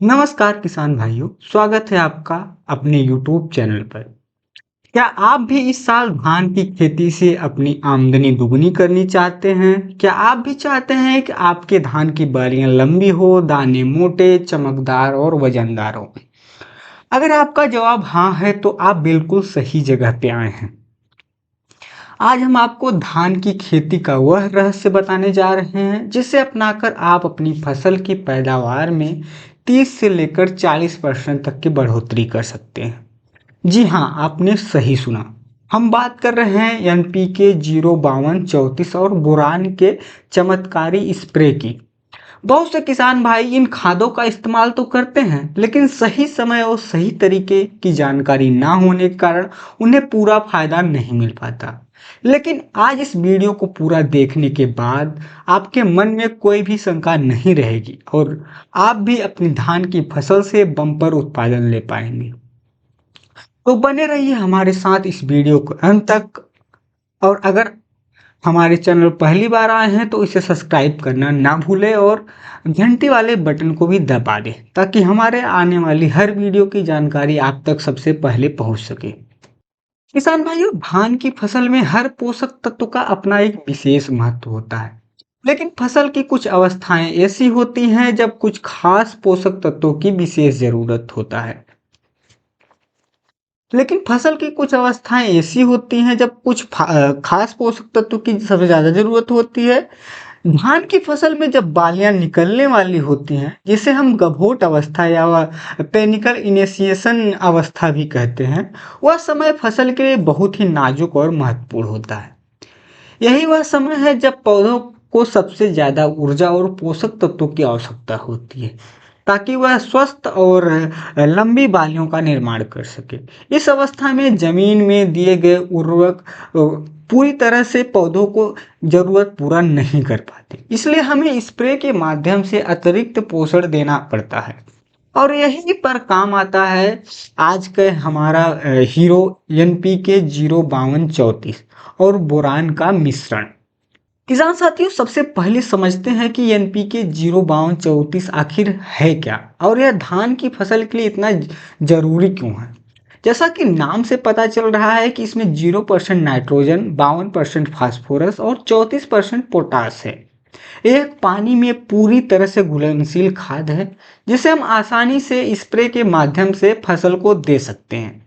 नमस्कार किसान भाइयों, स्वागत है आपका अपने यूट्यूब चैनल पर। क्या आप भी इस साल धान की खेती से अपनी आमदनी दुगनी करनी चाहते हैं? क्या आप भी चाहते हैं कि आपके धान की बालियां लंबी हो, दाने मोटे, चमकदार और वजनदार हो? अगर आपका जवाब हाँ है, तो आप बिल्कुल सही जगह पे आए हैं। आज हम आपको धान की खेती का वह रहस्य बताने जा रहे हैं जिसे अपनाकर आप अपनी फसल की पैदावार में 30 से लेकर 40% तक की बढ़ोतरी कर सकते हैं। जी हाँ, आपने सही सुना। हम बात कर रहे हैं एनपीके 05234 और बोरान के चमत्कारी स्प्रे की। बहुत से किसान भाई इन खादों का इस्तेमाल तो करते हैं, लेकिन सही समय और सही तरीके की जानकारी ना होने के कारण उन्हें पूरा फायदा नहीं मिल पाता। लेकिन आज इस वीडियो को पूरा देखने के बाद आपके मन में कोई भी शंका नहीं रहेगी और आप भी अपनी धान की फसल से बम्पर उत्पादन ले पाएंगे। तो बने रहिए हमारे साथ इस वीडियो को अंत तक। और अगर हमारे चैनल पहली बार आए हैं तो इसे सब्सक्राइब करना ना भूलें और घंटी वाले बटन को भी दबा दें ताकि हमारे आने वाली हर वीडियो की जानकारी आप तक सबसे पहले पहुंच सके। किसान भाइयों, धान की फसल में हर पोषक तत्व का अपना एक विशेष महत्व होता है। लेकिन फसल की कुछ अवस्थाएं ऐसी होती हैं जब कुछ खास पोषक तत्वों की विशेष जरूरत होता है। लेकिन फसल की कुछ अवस्थाएं ऐसी होती हैं जब कुछ खास पोषक तत्व की सबसे ज़्यादा ज़रूरत होती है। धान की फसल में जब बालियां निकलने वाली होती हैं, जिसे हम गभोट अवस्था या पेनिकल इनिशिएशन अवस्था भी कहते हैं, वह समय फसल के लिए बहुत ही नाजुक और महत्वपूर्ण होता है। यही वह समय है जब पौधों को सबसे ज़्यादा ऊर्जा और पोषक तत्वों की आवश्यकता होती है ताकि वह स्वस्थ और लंबी बालियों का निर्माण कर सके। इस अवस्था में जमीन में दिए गए उर्वरक पूरी तरह से पौधों को जरूरत पूरा नहीं कर पाते, इसलिए हमें स्प्रे के माध्यम से अतिरिक्त पोषण देना पड़ता है। और यहीं पर काम आता है आज का हमारा हीरो एनपीके 05234 और बोरान का मिश्रण। किसान साथियों, सबसे पहले समझते हैं कि एनपीके 05234 आखिर है क्या और यह धान की फसल के लिए इतना जरूरी क्यों है। जैसा कि नाम से पता चल रहा है कि इसमें 0% नाइट्रोजन, 52% फास्फोरस और 34% पोटास है। एक पानी में पूरी तरह से घुलनशील खाद है जिसे हम आसानी से स्प्रे के माध्यम से फसल को दे सकते हैं।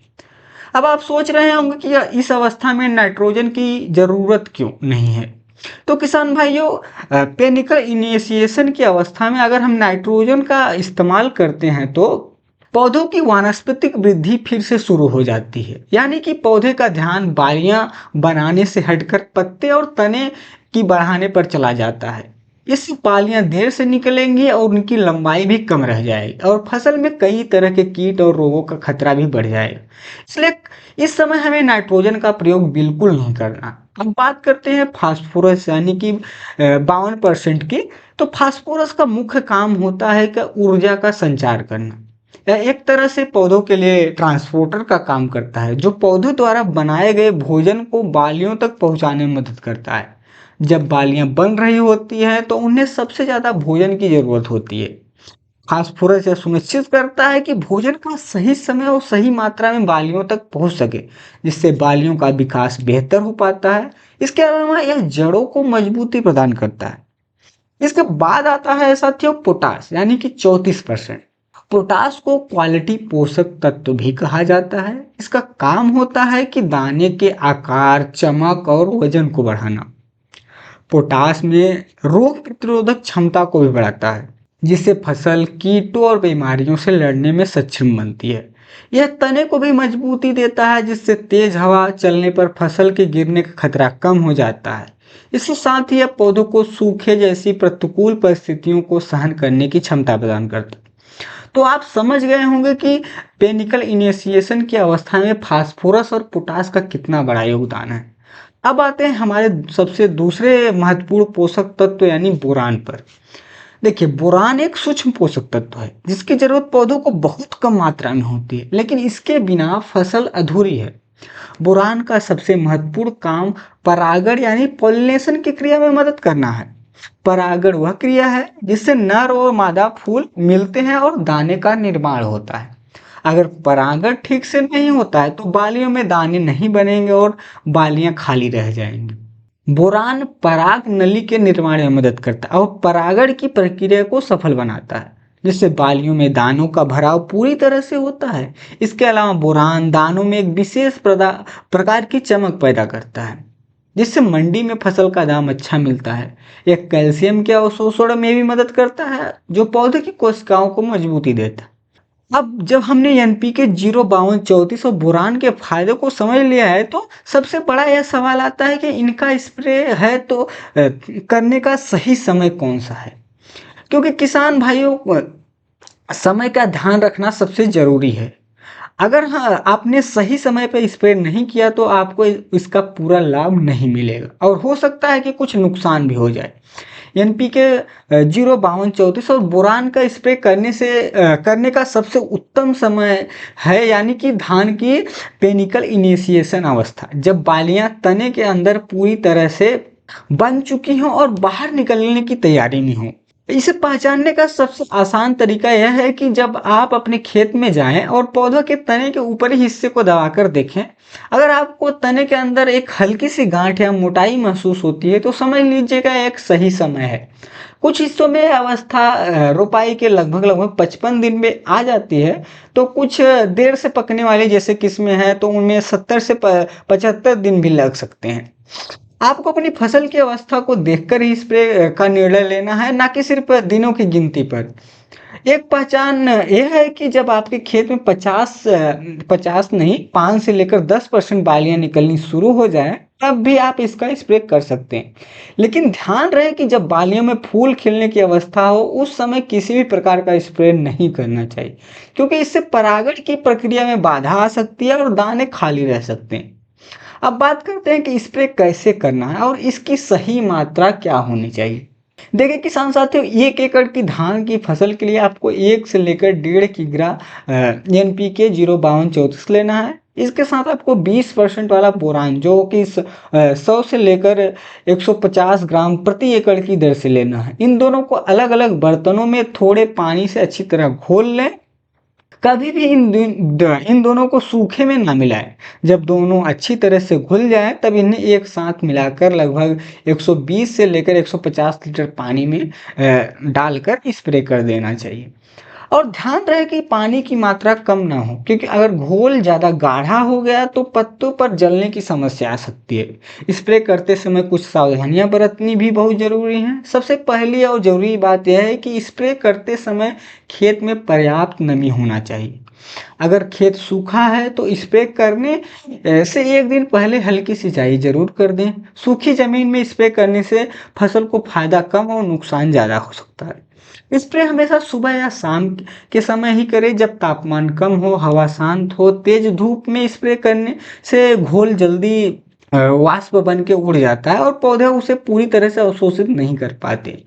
अब आप सोच रहे होंगे कि इस अवस्था में नाइट्रोजन की जरूरत क्यों नहीं है। तो किसान भाइयों, पेनिकल इनिशिएशन की अवस्था में अगर हम नाइट्रोजन का इस्तेमाल करते हैं तो पौधों की वानस्पतिक वृद्धि फिर से शुरू हो जाती है, यानी कि पौधे का ध्यान बालियां बनाने से हटकर पत्ते और तने की बढ़ाने पर चला जाता है। इससे बालियां देर से निकलेंगी और उनकी लंबाई भी कम रह जाएगी और फसल में कई तरह के कीट और रोगों का खतरा भी बढ़ जाएगा। इसलिए इस समय हमें नाइट्रोजन का प्रयोग बिल्कुल नहीं करना। अब बात करते हैं फास्फोरस यानी कि 52% की। तो फास्फोरस का मुख्य काम होता है कि ऊर्जा का संचार करना। यह एक तरह से पौधों के लिए ट्रांसपोर्टर का काम करता है जो पौधों द्वारा बनाए गए भोजन को बालियों तक पहुंचाने में मदद करता है। जब बालियां बन रही होती हैं तो उन्हें सबसे ज्यादा भोजन की जरूरत होती है। फास्फोरस यह सुनिश्चित करता है कि भोजन का सही समय और सही मात्रा में बालियों तक पहुंच सके, जिससे बालियों का विकास बेहतर हो पाता है। इसके अलावा यह जड़ों को मजबूती प्रदान करता है। इसके बाद आता है साथियों पोटास यानी कि 34%। पोटास को क्वालिटी पोषक तत्व भी कहा जाता है। इसका काम होता है कि दाने के आकार, चमक और वजन को बढ़ाना। पोटास में रोग प्रतिरोधक क्षमता को भी बढ़ाता है, जिससे फसल कीटों और बीमारियों से लड़ने में सक्षम बनती है। यह तने को भी मजबूती देता है, जिससे तेज हवा चलने पर फसल के गिरने का खतरा कम हो जाता है। इसके साथ ही यह पौधों को सूखे जैसी प्रतिकूल परिस्थितियों को सहन करने की क्षमता प्रदान करता है। तो आप समझ गए होंगे कि पेनिकल इनिशिएशन की अवस्था में फास्फोरस और पोटास का कितना बड़ा योगदान है। अब आते हैं हमारे सबसे दूसरे महत्वपूर्ण पोषक तत्व यानी बोरान पर। देखिए, बोरान एक सूक्ष्म पोषक तत्व है जिसकी जरूरत पौधों को बहुत कम मात्रा में होती है, लेकिन इसके बिना फसल अधूरी है। बोरान का सबसे महत्वपूर्ण काम परागण यानी पॉलिनेशन की क्रिया में मदद करना है। परागण वह क्रिया है जिससे नर और मादा फूल मिलते हैं और दाने का निर्माण होता है। अगर परागण ठीक से नहीं होता है तो बालियों में दाने नहीं बनेंगे और बालियां खाली रह जाएंगी। बोरान पराग नली के निर्माण में मदद करता है और परागण की प्रक्रिया को सफल बनाता है, जिससे बालियों में दानों का भराव पूरी तरह से होता है। इसके अलावा बोरान दानों में एक विशेष प्रकार की चमक पैदा करता है, जिससे मंडी में फसल का दाम अच्छा मिलता है। यह कैल्शियम के अवशोषण में भी मदद करता है, जो पौधे की कोशिकाओं को मजबूती देता है। अब जब हमने एनपीके 05234 और बोरान के फायदे को समझ लिया है, तो सबसे बड़ा यह सवाल आता है कि इनका स्प्रे है तो करने का सही समय कौन सा है। क्योंकि किसान भाइयों समय का ध्यान रखना सबसे जरूरी है। अगर हाँ आपने सही समय पर स्प्रे नहीं किया तो आपको इसका पूरा लाभ नहीं मिलेगा और हो सकता है कि कुछ नुकसान भी हो जाए। एनपीके 05234 और बोरान का स्प्रे करने का सबसे उत्तम समय है, यानी कि धान की पेनिकल इनिशिएशन अवस्था, जब बालियां तने के अंदर पूरी तरह से बन चुकी हों और बाहर निकलने की तैयारी में हों। इसे पहचानने का सबसे आसान तरीका यह है कि जब आप अपने खेत में जाएं और पौधों के तने के ऊपरी हिस्से को दबाकर देखें, अगर आपको तने के अंदर एक हल्की सी गांठ या मोटाई महसूस होती है तो समझ लीजिएगा एक सही समय है। कुछ हिस्सों में अवस्था रोपाई के लगभग 55 दिन में आ जाती है, तो कुछ देर से पकने वाली जैसे किस्में हैं तो उनमें 70 से 75 दिन भी लग सकते हैं। आपको अपनी फसल की अवस्था को देखकर ही स्प्रे का निर्णय लेना है, ना कि सिर्फ दिनों की गिनती पर। एक पहचान यह है कि जब आपके खेत में 50 नहीं 5 से लेकर 10% बालियां निकलनी शुरू हो जाए, तब भी आप इसका स्प्रे कर सकते हैं। लेकिन ध्यान रहे कि जब बालियों में फूल खिलने की अवस्था हो, उस समय किसी भी प्रकार का स्प्रे नहीं करना चाहिए, क्योंकि इससे परागण की प्रक्रिया में बाधा आ सकती है और दाने खाली रह सकते हैं। अब बात करते हैं कि स्प्रे कैसे करना है और इसकी सही मात्रा क्या होनी चाहिए। देखिए किसान साथियों, 1 एकड़ की धान की फसल के लिए आपको 1 से लेकर 1.5 किग्रा एनपीके 05234 लेना है। इसके साथ आपको 20% वाला बोरान, जो कि 100 से लेकर 150 ग्राम प्रति एकड़ की दर से लेना है। इन दोनों को अलग अलग बर्तनों में थोड़े पानी से अच्छी तरह घोल लें। कभी भी इन दोनों को सूखे में ना मिलाएं। जब दोनों अच्छी तरह से घुल जाएं, तब इन्हें एक साथ मिलाकर लगभग 120 से लेकर 150 लीटर पानी में डालकर स्प्रे कर देना चाहिए। और ध्यान रहे कि पानी की मात्रा कम ना हो, क्योंकि अगर घोल ज़्यादा गाढ़ा हो गया तो पत्तों पर जलने की समस्या आ सकती है। स्प्रे करते समय कुछ सावधानियां बरतनी भी बहुत ज़रूरी हैं। सबसे पहली और ज़रूरी बात यह है कि स्प्रे करते समय खेत में पर्याप्त नमी होना चाहिए। अगर खेत सूखा है तो स्प्रे करने से 1 दिन पहले हल्की सिंचाई जरूर कर दें। सूखी जमीन में स्प्रे करने से फसल को फायदा कम और नुकसान ज़्यादा हो सकता है। स्प्रे हमेशा सुबह या शाम के समय ही करें, जब तापमान कम हो, हवा शांत हो। तेज धूप में स्प्रे करने से घोल जल्दी वाष्प बन के उड़ जाता है और पौधे उसे पूरी तरह से अवशोषित नहीं कर पाते।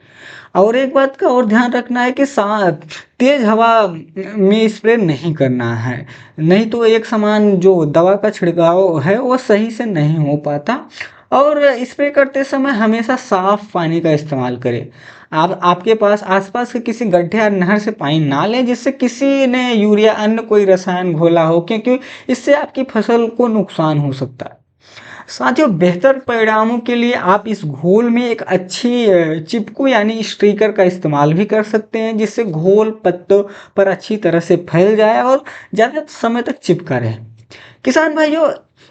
और एक बात का और ध्यान रखना है कि तेज हवा में स्प्रे नहीं करना है, नहीं तो एक समान जो दवा का छिड़काव है वो सही से नहीं हो पाता। और स्प्रे करते समय हमेशा साफ पानी का इस्तेमाल करें। आप आपके पास आसपास के किसी गड्ढे या नहर से पानी ना लें जिससे किसी ने यूरिया अन्य कोई रसायन घोला हो, क्योंकि इससे आपकी फसल को नुकसान हो सकता है। साथियों, बेहतर परिणामों के लिए आप इस घोल में एक अच्छी चिपकू यानी स्ट्रीकर का इस्तेमाल भी कर सकते हैं, जिससे घोल पत्तों पर अच्छी तरह से फैल जाए और ज़्यादा समय तक चिपका रहे। किसान भाइयों,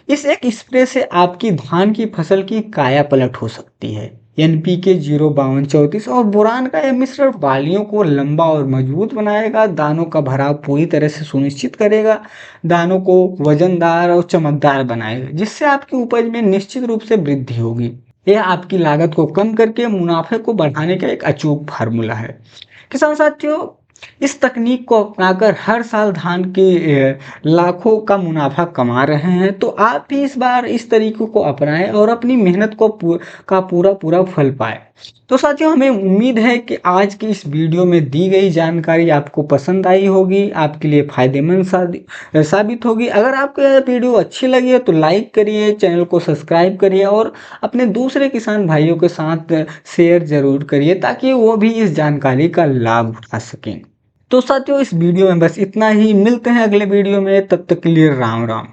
इस एक स्प्रे से आपकी धान की फसल की काया पलट हो सकती है। एनपीके 05234 और बोरान का यह मिश्रण बालियों को लंबा और मजबूत बनाएगा, दानों का भराव पूरी तरह से सुनिश्चित करेगा, दानों को वजनदार और चमकदार बनाएगा, जिससे आपकी उपज में निश्चित रूप से वृद्धि होगी। यह आपकी लागत को कम करके मुनाफे को बढ़ाने का एक अचूक फार्मूला है। किसान साथियों, इस तकनीक को अपनाकर हर साल धान के लाखों का मुनाफा कमा रहे हैं। तो आप भी इस बार इस तरीकों को अपनाएं और अपनी मेहनत का पूरा पूरा फल पाए। तो साथियों, हमें उम्मीद है कि आज की इस वीडियो में दी गई जानकारी आपको पसंद आई होगी, आपके लिए फायदेमंद साबित होगी। अगर आपको यह वीडियो अच्छी लगी है तो लाइक करिए, चैनल को सब्सक्राइब करिए और अपने दूसरे किसान भाइयों के साथ शेयर जरूर करिए ताकि वो भी इस जानकारी का लाभ उठा सकें। तो साथियों, इस वीडियो में बस इतना ही। मिलते हैं अगले वीडियो में, तब तक के लिए राम राम।